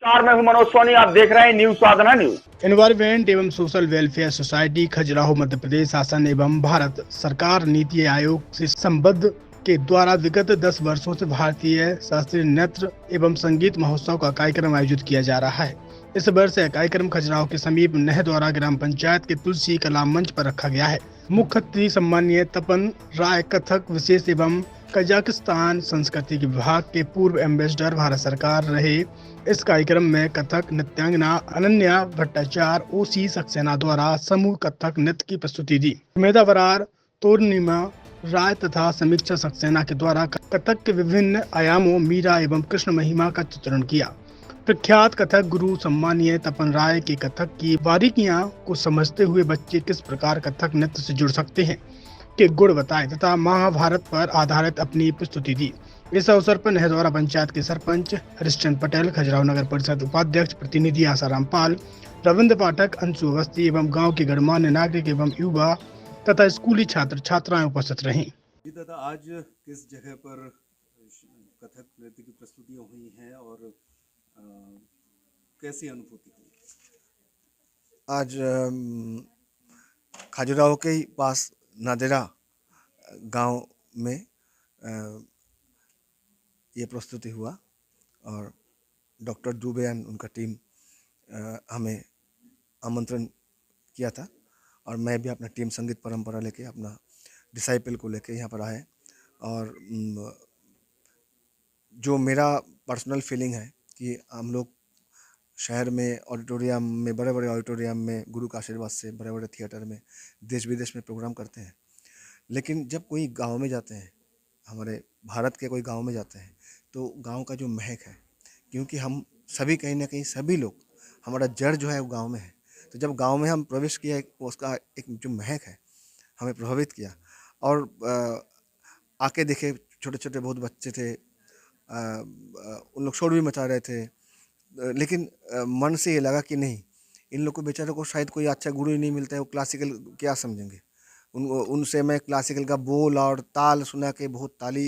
मैं हूं मनोज सोनी, आप देख रहे हैं न्यूज साधना न्यूज। एनवायरमेंट एवं social welfare society Khajuraho Madhya Pradesh शासन एवं भारत सरकार नीति आयोग से संबद्ध के द्वारा विगत 10 वर्षों से भारतीय शास्त्रीय नृत्य एवं संगीत महोत्सव का कार्यक्रम आयोजित किया जा रहा है। इस वर्ष यह कार्यक्रम खजुराहो के समीप नहद्वारा ग्राम पंचायत के तुलसी कला मंच पर रखा गया है। मुख्य अतिथि सम्माननीय तपन राय कथक विशेष एवं कजाकिस्तान संस्कृति विभाग के पूर्व एम्बेसडर भारत सरकार रहे। इस कार्यक्रम में कथक नृत्यांगना अनन्या भट्टाचार्य ओसी सक्सेना द्वारा समूह कथक नृत्य की प्रस्तुति दी। मेधा बरार, तोर्णिमा राय तथा समीक्षा सक्सेना के द्वारा कथक के विभिन्न आयामों मीरा एवं कृष्ण महिमा का चित्रण किया। प्रख्यात कथक गुरु सम्मानीय तपन राय के कथक की बारीकियां को समझते हुए बच्चे किस प्रकार कथक नृत्य से जुड़ सकते हैं के गुण बताए तथा महाभारत पर आधारित अपनी प्रस्तुति दी। इस अवसर पर नहद्वारा पंचायत के सरपंच हरिश्चंद्र पटेल, खजुराहो नगर परिषद उपाध्यक्ष प्रतिनिधि आसाराम पाल, रविंद्र पाठक, अंशु अवस्थी एवं गांव के गणमान्य नागरिक एवं युवा तथा स्कूली छात्र छात्राएं उपस्थित रहीं। दादा, आज किस जगह पर कथक नृत्य की प्रस्तुतियां हुई हैं और कैसी अनुभूति हुई? आज खजुराहो के ही पास नादेरा गांव में ये प्रस्तुति हुआ और डॉक्टर दुबे एंड उनका टीम हमें आमंत्रण किया था और मैं भी अपना टीम संगीत परंपरा लेके अपना डिसाइपल को लेके यहाँ पर आए। और जो मेरा पर्सनल फीलिंग है कि हम लोग शहर में ऑडिटोरियम में, बड़े बड़े ऑडिटोरियम में गुरु का आशीर्वाद से बड़े बड़े थिएटर में देश विदेश में प्रोग्राम करते हैं, लेकिन जब कोई गांव में जाते हैं, हमारे भारत के कोई गांव में जाते हैं, तो गांव का जो महक है, क्योंकि हम सभी कहीं ना कहीं सभी लोग, हमारा जड़ जो है वो गांव में है। तो जब गांव में हम प्रवेश किया, उसका एक जो महक है हमें प्रभावित किया। और आके देखे छोटे छोटे बहुत बच्चे थे, उन लोग शोर भी मचा रहे थे, लेकिन मन से ये लगा कि नहीं, इन लोग को बेचारों को शायद कोई अच्छा गुरु ही नहीं मिलता है, वो क्लासिकल क्या समझेंगे। उनसे मैं क्लासिकल का बोल और ताल सुना के बहुत ताली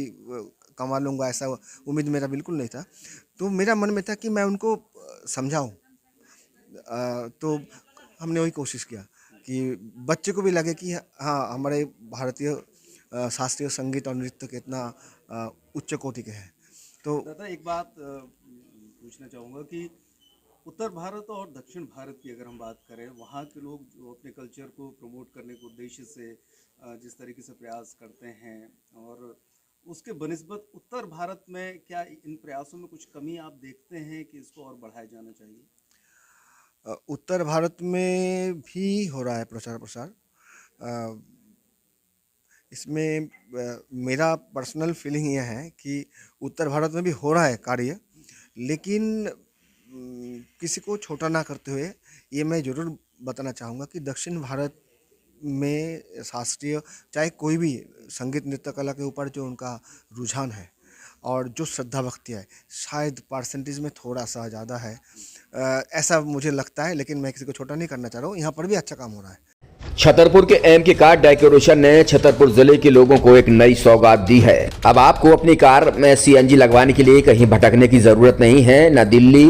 कमा लूँगा, ऐसा उम्मीद मेरा बिल्कुल नहीं था। तो मेरा मन में था कि मैं उनको समझाऊँ। तो हमने वही कोशिश किया कि बच्चे को भी लगे कि हाँ, हमारे भारतीय शास्त्रीय संगीत और नृत्य कितना उच्च कोटि के हैं। तो दादा, एक बात पूछना चाहूँगा कि उत्तर भारत और दक्षिण भारत की अगर हम बात करें, वहाँ के लोग जो अपने कल्चर को प्रमोट करने के उद्देश्य से जिस तरीके से प्रयास करते हैं, और उसके बनिस्बत उत्तर भारत में क्या इन प्रयासों में कुछ कमी आप देखते हैं कि इसको और बढ़ाया जाना चाहिए? उत्तर भारत में भी हो रहा है प्रचार प्रसार। इसमें मेरा पर्सनल फीलिंग यह है कि उत्तर भारत में भी हो रहा है कार्य, लेकिन किसी को छोटा ना करते हुए ये मैं ज़रूर बताना चाहूँगा कि दक्षिण भारत में शास्त्रीय, चाहे कोई भी संगीत नृत्य कला के ऊपर जो उनका रुझान है और जो श्रद्धा भक्ति है, शायद परसेंटेज में थोड़ा सा ज़्यादा है, ऐसा मुझे लगता है। लेकिन मैं किसी को छोटा नहीं करना चाह रहा हूँ, यहाँ पर भी अच्छा काम हो रहा है। छतरपुर के एमके कार डेकोरेशन ने छतरपुर जिले के लोगों को एक नई सौगात दी है। अब आपको अपनी कार में सीएनजी लगवाने के लिए कहीं भटकने की जरूरत नहीं है, न दिल्ली,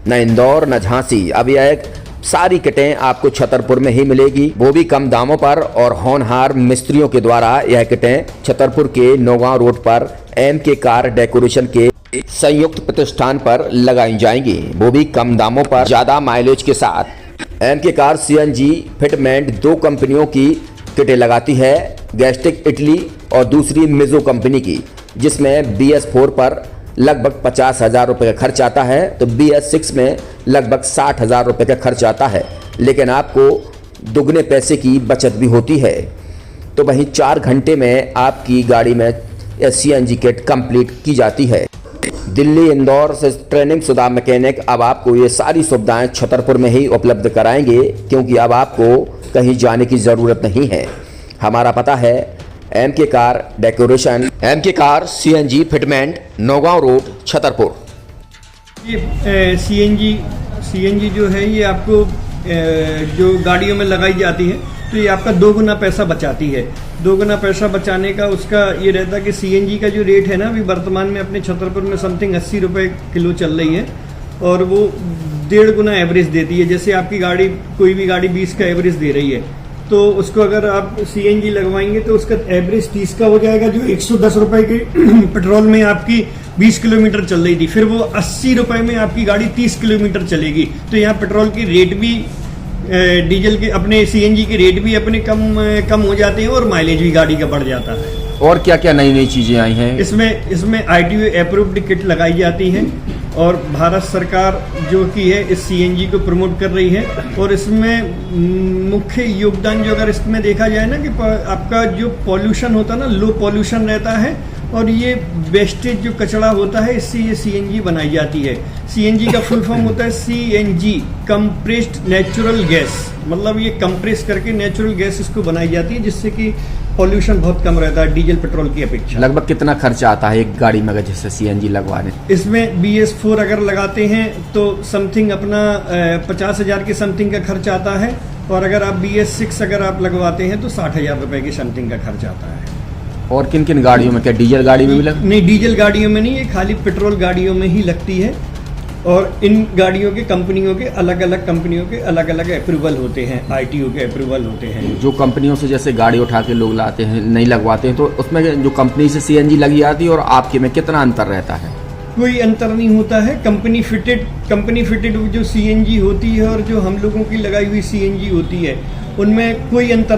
न इंदौर, न झांसी। अब यह सारी किटें आपको छतरपुर में ही मिलेगी, वो भी कम दामों पर। और होनहार मिस्त्रियों के द्वारा यह किटें छतरपुर के नौगांव रोड पर एमके कार डेकोरेशन के संयुक्त प्रतिष्ठान पर लगाई जाएंगी, वो भी कम दामों पर, ज्यादा माइलेज के साथ। एमके कार सीएनजी फिटमेंट 2 कंपनियों की किटें लगाती है, गैस्टिक इटली और दूसरी मिजो कंपनी की, जिसमें BS4 पर लगभग 50,000 रुपये का खर्च आता है, तो BS6 में लगभग 60,000 रुपये का खर्च आता है, लेकिन आपको दुगने पैसे की बचत भी होती है। तो वहीं 4 घंटे में आपकी गाड़ी में सीएनजी किट कंप्लीट की जाती है। दिल्ली, इंदौर से ट्रेनिंग शुदा मैकेनिक अब आपको ये सारी सुविधाएं छतरपुर में ही उपलब्ध कराएंगे, क्योंकि अब आपको कहीं जाने की ज़रूरत नहीं है। हमारा पता है MK car decoration, MK car CNG fitment, Nowgong road, Chhatarpur. ये सीएनजी जो है ये आपको जो गाड़ियों में लगाई जाती है, तो ये आपका 2 गुना पैसा बचाती है। 2 गुना पैसा बचाने का उसका ये रहता है कि सीएनजी का जो रेट है ना, अभी वर्तमान में अपने छतरपुर में समथिंग 80 रुपये किलो चल रही है, और वो 1.5 गुना एवरेज देती है। जैसे आपकी गाड़ी, कोई भी गाड़ी 20 का एवरेज दे रही है, तो उसको अगर आप सीएनजी लगवाएंगे तो उसका एवरेज 30 का हो जाएगा। जो 110 रुपए के पेट्रोल में आपकी 20 किलोमीटर चल रही थी, फिर वो 80 रुपए में आपकी गाड़ी 30 किलोमीटर चलेगी। तो यहाँ पेट्रोल की रेट भी, डीजल के, अपने सीएनजी के रेट भी अपने कम हो जाते हैं और माइलेज भी गाड़ी का बढ़ जाता है। और क्या क्या नई नई चीजें आई हैं? इसमें ITO अप्रूव्ड किट लगाई जाती है और भारत सरकार जो की है इस सीएनजी को प्रमोट कर रही है। और इसमें मुख्य योगदान जो अगर इसमें देखा जाए ना, कि आपका जो पॉल्यूशन होता है ना, लो पॉल्यूशन रहता है, और ये वेस्टेज जो कचरा होता है, इससे ये सीएनजी बनाई जाती है। सीएनजी का फुल फॉर्म होता है CNG, कंप्रेस्ड नेचुरल गैस। मतलब ये कंप्रेस करके नेचुरल गैस इसको बनाई जाती है, जिससे कि पॉल्यूशन बहुत कम रहता है डीजल पेट्रोल की अपेक्षा। लगभग कितना खर्चा आता है एक गाड़ी में अगर जैसे सीएनजी लगवाने? इसमें BS4 अगर लगाते हैं तो समथिंग अपना 50,000 के समथिंग का खर्च आता है, और अगर आप BS6 अगर आप लगवाते हैं तो 60,000 रुपए की समथिंग का खर्च आता है। और किन किन गाड़ियों में? क्या डीजल गाड़ी में भी नहीं, डीजल गाड़ियों में नहीं, ये खाली पेट्रोल गाड़ियों में ही लगती है। और इन गाड़ियों के कंपनियों के अलग अलग अप्रूवल होते हैं, ITO के अप्रूवल होते हैं। जो कंपनियों से जैसे गाड़ी उठा के लोग लाते हैं, नहीं लगवाते हैं, तो उसमें जो कंपनी से सीएनजी लगी आती है और आपके में कितना अंतर रहता है? कोई अंतर नहीं होता है। कंपनी फिटेड जो सीएनजी होती है और जो हम लोगों की लगाई हुई सीएनजी होती है, उनमें कोई अंतर